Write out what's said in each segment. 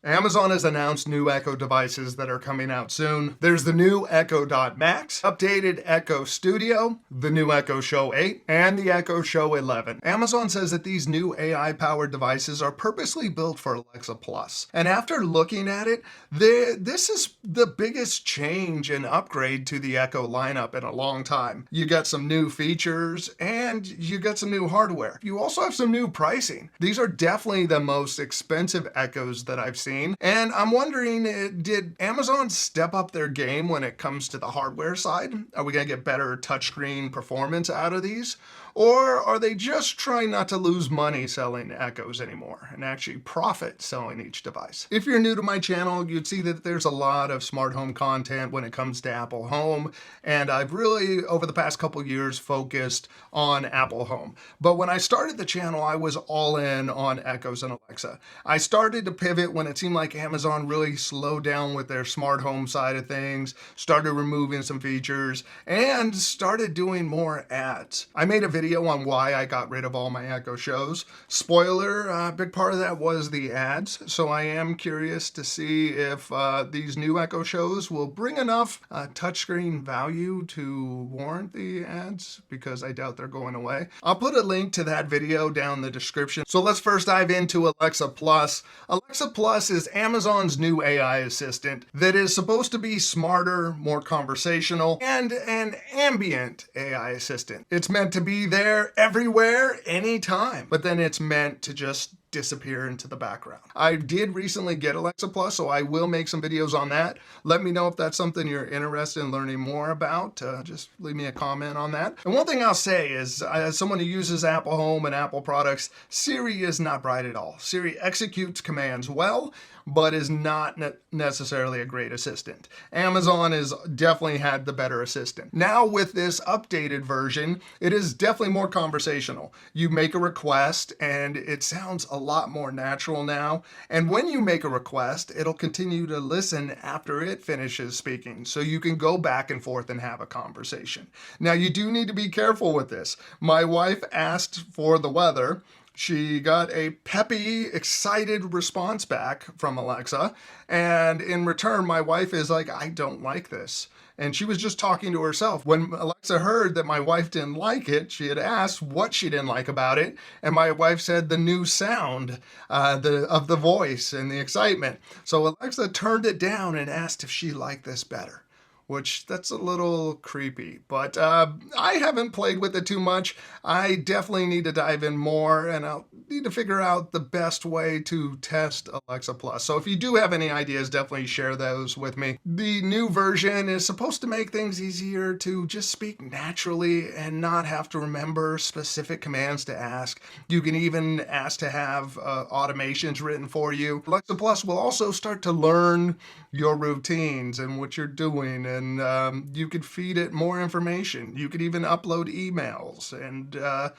Amazon has announced new Echo devices that are coming out soon. There's the new Echo Dot Max, updated Echo Studio, the new Echo Show 8, and the Echo Show 11. Amazon says that these new AI-powered devices are purposely built for Alexa Plus. And after looking at it, this is the biggest change and upgrade to the Echo lineup in a long time. You got some new features and you got some new hardware. You also have some new pricing. These are definitely the most expensive Echoes that I've seen. And I'm wondering, did Amazon step up their game when it comes to the hardware side? Are we going to get better touchscreen performance out of these? Or are they just trying not to lose money selling Echoes anymore and actually profit selling each device? If you're new to my channel, you'd see that there's a lot of smart home content when it comes to Apple Home. And I've really, over the past couple years, focused on Apple Home. But when I started the channel, I was all in on Echoes and Alexa. I started to pivot when it seemed like Amazon really slowed down with their smart home side of things, started removing some features, and started doing more ads. I made a video on why I got rid of all my Echo shows. Spoiler, a big part of that was the ads, so I am curious to see if these new Echo shows will bring enough touchscreen value to warrant the ads, because I doubt they're going away. I'll put a link to that video down in the description. So let's first dive into Alexa Plus. Alexa Plus is Amazon's new AI assistant that is supposed to be smarter, more conversational, and an ambient AI assistant. It's meant to be there everywhere, anytime, but then it's meant to just disappear into the background. I did recently get Alexa Plus, so I will make some videos on that. Let me know if that's something you're interested in learning more about. Just leave me a comment on that. And one thing I'll say is, as someone who uses Apple Home and Apple products, Siri is not bright at all. Siri executes commands well, but is not necessarily a great assistant. Amazon has definitely had the better assistant. Now with this updated version, it is definitely more conversational. You make a request and it sounds a lot more natural now. And when you make a request, it'll continue to listen after it finishes speaking. So you can go back and forth and have a conversation. Now you do need to be careful with this. My wife asked for the weather. She got a peppy, excited response back from Alexa. And in return, my wife is like, I don't like this. And she was just talking to herself. When Alexa heard that my wife didn't like it, she had asked what she didn't like about it. And my wife said the new sound of the voice and the excitement. So Alexa turned it down and asked if she liked this better, which that's a little creepy, but I haven't played with it too much. I definitely need to dive in more, and I'll need to figure out the best way to test Alexa Plus. So if you do have any ideas, definitely share those with me. The new version is supposed to make things easier to just speak naturally and not have to remember specific commands to ask. You can even ask to have automations written for you. Alexa Plus will also start to learn your routines and what you're doing, and you could feed it more information. You could even upload emails and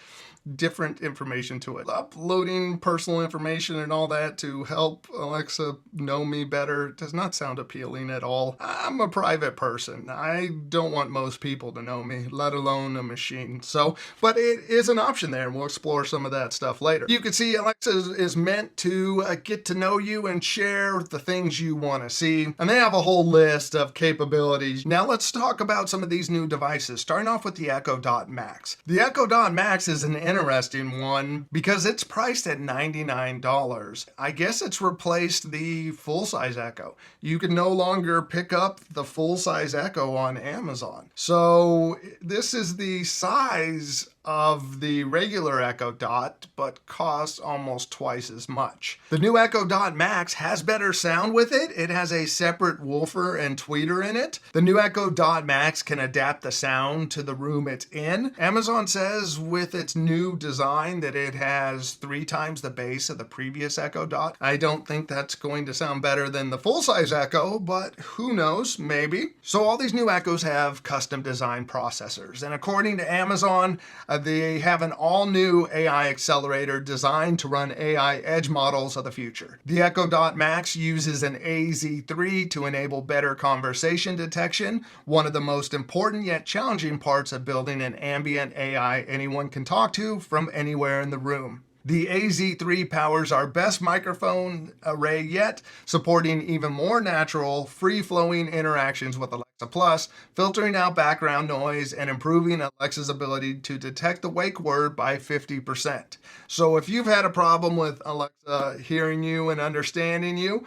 different information to it. Uploading personal information and all that to help Alexa know me better does not sound appealing at all. I'm a private person. I don't want most people to know me, let alone a machine. So, but it is an option there, and we'll explore some of that stuff later. You can see Alexa is meant to get to know you and share the things you want to see. And they have a whole list of capabilities. Now let's talk about some of these new devices, starting off with the Echo Dot Max. The Echo Dot Max is an interesting one because it's priced at $99. I guess it's replaced the full-size Echo. You can no longer pick up the full-size Echo on Amazon. So this is the size of the regular Echo Dot, but costs almost twice as much. The new Echo Dot Max has better sound with it. It has a separate woofer and tweeter in it. The new Echo Dot Max can adapt the sound to the room it's in. Amazon says with its new design that it has 3 times the bass of the previous Echo Dot. I don't think that's going to sound better than the full-size Echo, but who knows, maybe. So all these new Echoes have custom design processors, and according to Amazon, they have an all-new AI accelerator designed to run AI edge models of the future. The Echo Dot Max uses an AZ3 to enable better conversation detection, one of the most important yet challenging parts of building an ambient AI anyone can talk to from anywhere in the room. The AZ3 powers our best microphone array yet, supporting even more natural, free-flowing interactions with Alexa Plus, filtering out background noise and improving Alexa's ability to detect the wake word by 50%. So if you've had a problem with Alexa hearing you and understanding you,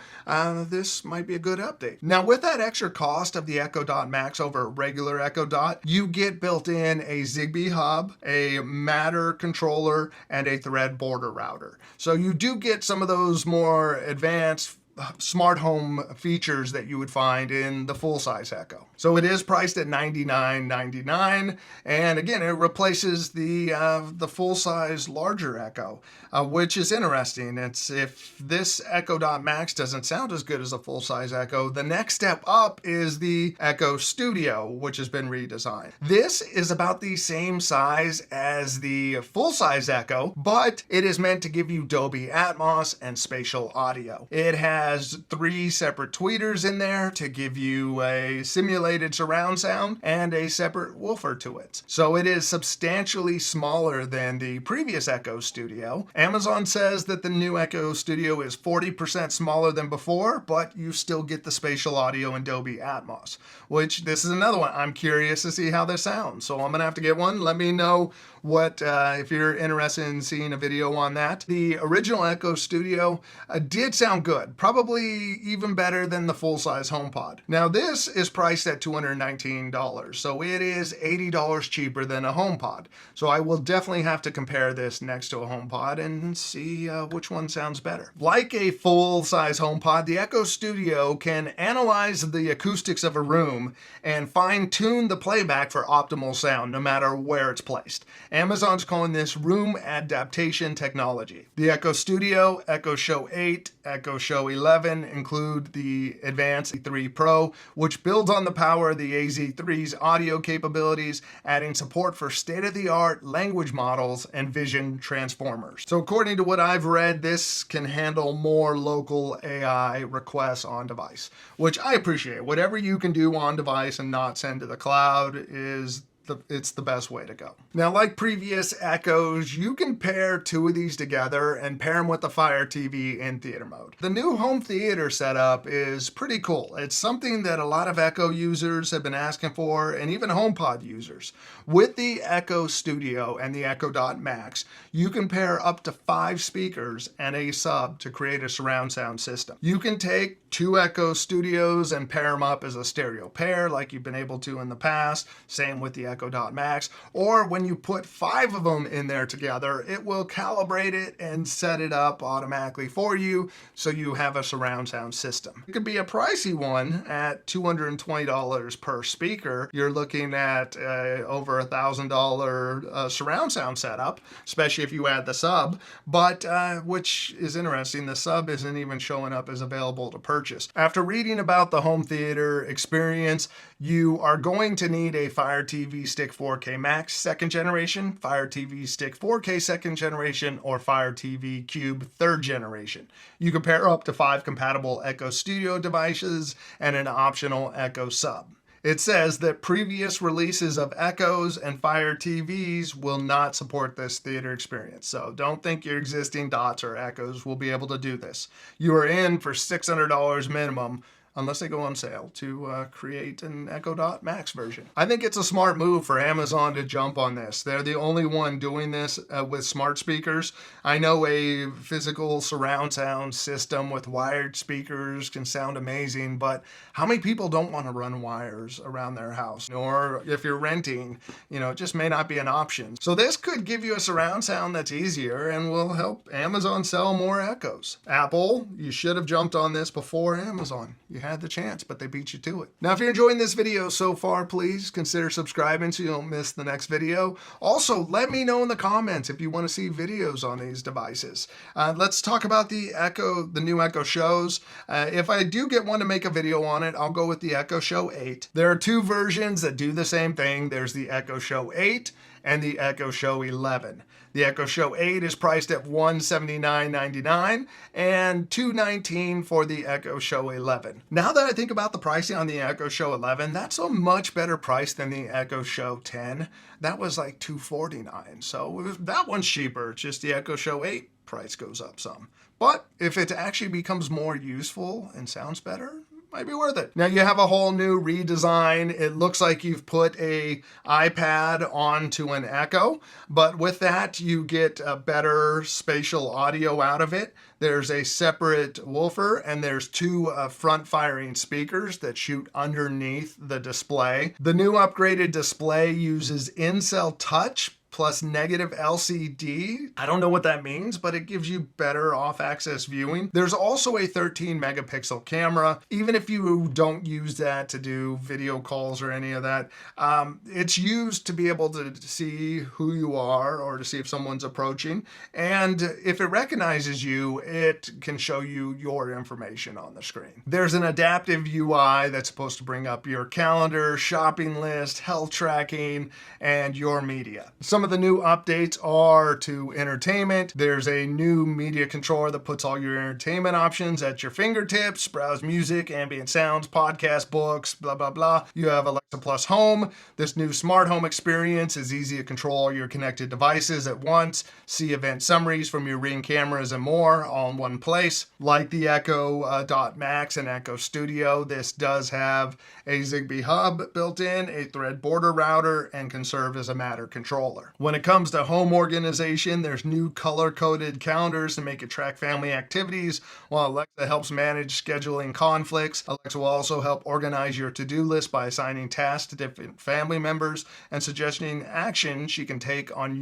this might be a good update. Now, with that extra cost of the Echo Dot Max over regular Echo Dot, you get built in a Zigbee hub, a Matter controller, and a Thread border router. So you do get some of those more advanced smart home features that you would find in the full-size Echo. So it is priced at $99.99, and again, it replaces the full-size larger Echo, which is interesting. It's if this Echo Dot Max doesn't sound as good as a full-size Echo, the next step up is the Echo Studio, which has been redesigned. This is about the same size as the full-size Echo, but it is meant to give you Dolby Atmos and spatial audio. It has 3 separate tweeters in there to give you a simulated surround sound and a separate woofer to it. So it is substantially smaller than the previous Echo Studio. Amazon says that the new Echo Studio is 40% smaller than before, but you still get the spatial audio and Dolby Atmos, which this is another one. I'm curious to see how this sounds. So I'm gonna have to get one. Let me know what if you're interested in seeing a video on that. The original Echo Studio did sound good, probably even better than the full-size HomePod. Now this is priced at $219, so it is $80 cheaper than a HomePod. So I will definitely have to compare this next to a HomePod and see which one sounds better. Like a full-size HomePod, the Echo Studio can analyze the acoustics of a room and fine-tune the playback for optimal sound, no matter where it's placed. Amazon's calling this room adaptation technology. The Echo Studio, Echo Show 8, Echo Show 11 include the Advanced AZ3 Pro, which builds on the power of the AZ3's audio capabilities, adding support for state-of-the-art language models and vision transformers. So according to what I've read, this can handle more local AI requests on device, which I appreciate. Whatever you can do on device and not send to the cloud is it's the best way to go. Now, like previous Echoes, you can pair 2 of these together and pair them with the Fire TV in theater mode. The new home theater setup is pretty cool. It's something that a lot of Echo users have been asking for, and even HomePod users. With the Echo Studio and the Echo Dot Max, you can pair up to 5 speakers and a sub to create a surround sound system. You can take 2 Echo Studios and pair them up as a stereo pair like you've been able to in the past. Same with the Echo Dot Max. Or when you put 5 of them in there together, it will calibrate it and set it up automatically for you so you have a surround sound system. It could be a pricey one at $220 per speaker. You're looking at over $1,000 surround sound setup, especially if you add the sub, but which is interesting, the sub isn't even showing up as available to purchase. After reading about the home theater experience, you are going to need a Fire TV Stick 4K Max 2nd generation, Fire TV Stick 4K 2nd generation, or Fire TV Cube 3rd generation. You can pair up to 5 compatible Echo Studio devices and an optional Echo sub. It says that previous releases of Echoes and Fire TVs will not support this theater experience. So don't think your existing Dots or Echoes will be able to do this. You are in for $600 minimum, unless they go on sale, to create an Echo Dot Max version. I think it's a smart move for Amazon to jump on this. They're the only one doing this with smart speakers. I know a physical surround sound system with wired speakers can sound amazing, but how many people don't want to run wires around their house? Or if you're renting, it just may not be an option. So this could give you a surround sound that's easier and will help Amazon sell more Echoes. Apple, you should have jumped on this before Amazon. You had the chance, but they beat you to it. Now, if you're enjoying this video so far, please consider subscribing so you don't miss the next video. Also, let me know in the comments if you want to see videos on these devices. Let's talk about the new Echo Shows. If I do get one to make a video on it, I'll go with the Echo Show 8. There are 2 versions that do the same thing. There's the Echo Show 8 and the Echo Show 11. The Echo Show 8 is priced at $179.99 and $219 for the Echo Show 11. Now that I think about the pricing on the Echo Show 11, that's a much better price than the Echo Show 10. That was like $249. So that one's cheaper. It's just the Echo Show 8 price goes up some. But if it actually becomes more useful and sounds better, might be worth it. Now you have a whole new redesign. It looks like you've put a iPad onto an Echo, but with that you get a better spatial audio out of it. There's a separate woofer and there's two front-firing speakers that shoot underneath the display. The new upgraded display uses in-cell touch plus negative LCD. I don't know what that means, but it gives you better off-axis viewing. There's also a 13 megapixel camera. Even if you don't use that to do video calls or any of that, it's used to be able to see who you are or to see if someone's approaching. And if it recognizes you, it can show you your information on the screen. There's an adaptive UI that's supposed to bring up your calendar, shopping list, health tracking, and your media. Some of the new updates are to entertainment. There's a new media controller that puts all your entertainment options at your fingertips. Browse music, ambient sounds, podcast, books, blah, blah, blah. You have Alexa Plus Home. This new smart home experience is easy to control all your connected devices at once. See event summaries from your Ring cameras and more all in one place. Like the Echo Dot Max and Echo Studio, this does have a Zigbee hub built in, a Thread border router, and can serve as a Matter controller. When it comes to home organization, there's new color-coded calendars to make it track family activities, while Alexa helps manage scheduling conflicts. Alexa will also help organize your to-do list by assigning tasks to different family members and suggesting action she can take on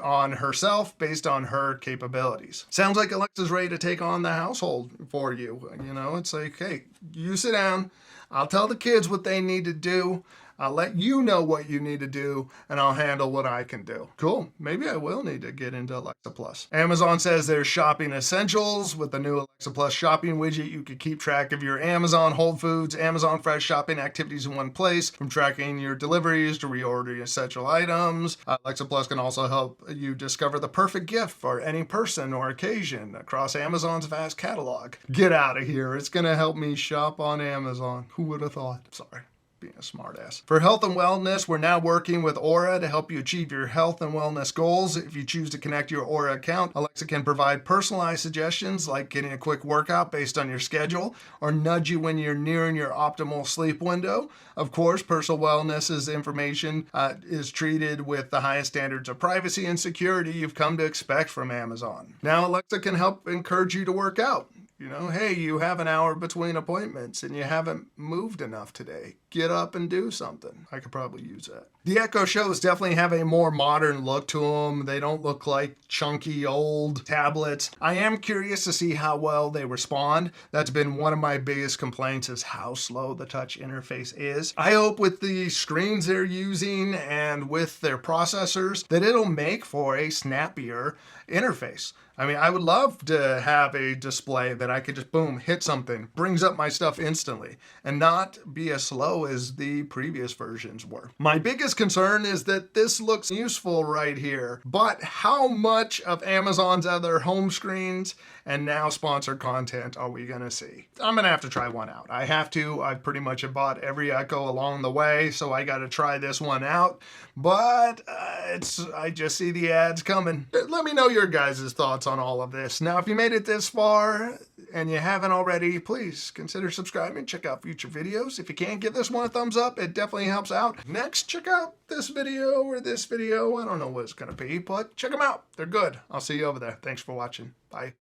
on herself based on her capabilities. Sounds like Alexa's ready to take on the household for you. You know, it's like, hey, you sit down, I'll tell the kids what they need to do, I'll let you know what you need to do, and I'll handle what I can do. Cool. Maybe I will need to get into Alexa Plus. Amazon says there's shopping essentials. With the new Alexa Plus shopping widget, you can keep track of your Amazon, Whole Foods, Amazon Fresh shopping activities in one place, from tracking your deliveries to reordering essential items. Alexa Plus can also help you discover the perfect gift for any person or occasion across Amazon's vast catalog. Get out of here. It's going to help me shop on Amazon. Who would have thought? Sorry. Being a smartass. For health and wellness, we're now working with Aura to help you achieve your health and wellness goals. If you choose to connect your Aura account, Alexa can provide personalized suggestions like getting a quick workout based on your schedule or nudge you when you're nearing your optimal sleep window. Of course, personal wellness information is treated with the highest standards of privacy and security you've come to expect from Amazon. Now, Alexa can help encourage you to work out. You know, hey, you have an hour between appointments and you haven't moved enough today. Get up and do something. I could probably use that. The Echo Shows definitely have a more modern look to them. They don't look like chunky old tablets. I am curious to see how well they respond. That's been one of my biggest complaints, is how slow the touch interface is. I hope with the screens they're using and with their processors that it'll make for a snappier interface. I mean, I would love to have a display that I could just, boom, hit something, brings up my stuff instantly, and not be as slow as the previous versions were. My biggest concern is that this looks useful right here, but how much of Amazon's other home screens and now sponsored content are we gonna see? I'm gonna have to try one out. I have to. I've pretty much bought every Echo along the way, so I gotta try this one out, but I just see the ads coming. Let me know your guys' thoughts on all of this. Now, if you made it this far and you haven't already, please consider subscribing. Check out future videos. If you can, give this one a thumbs up. It definitely helps out. Next, check out this video or this video. I don't know what it's going to be, but check them out. They're good. I'll see you over there. Thanks for watching. Bye.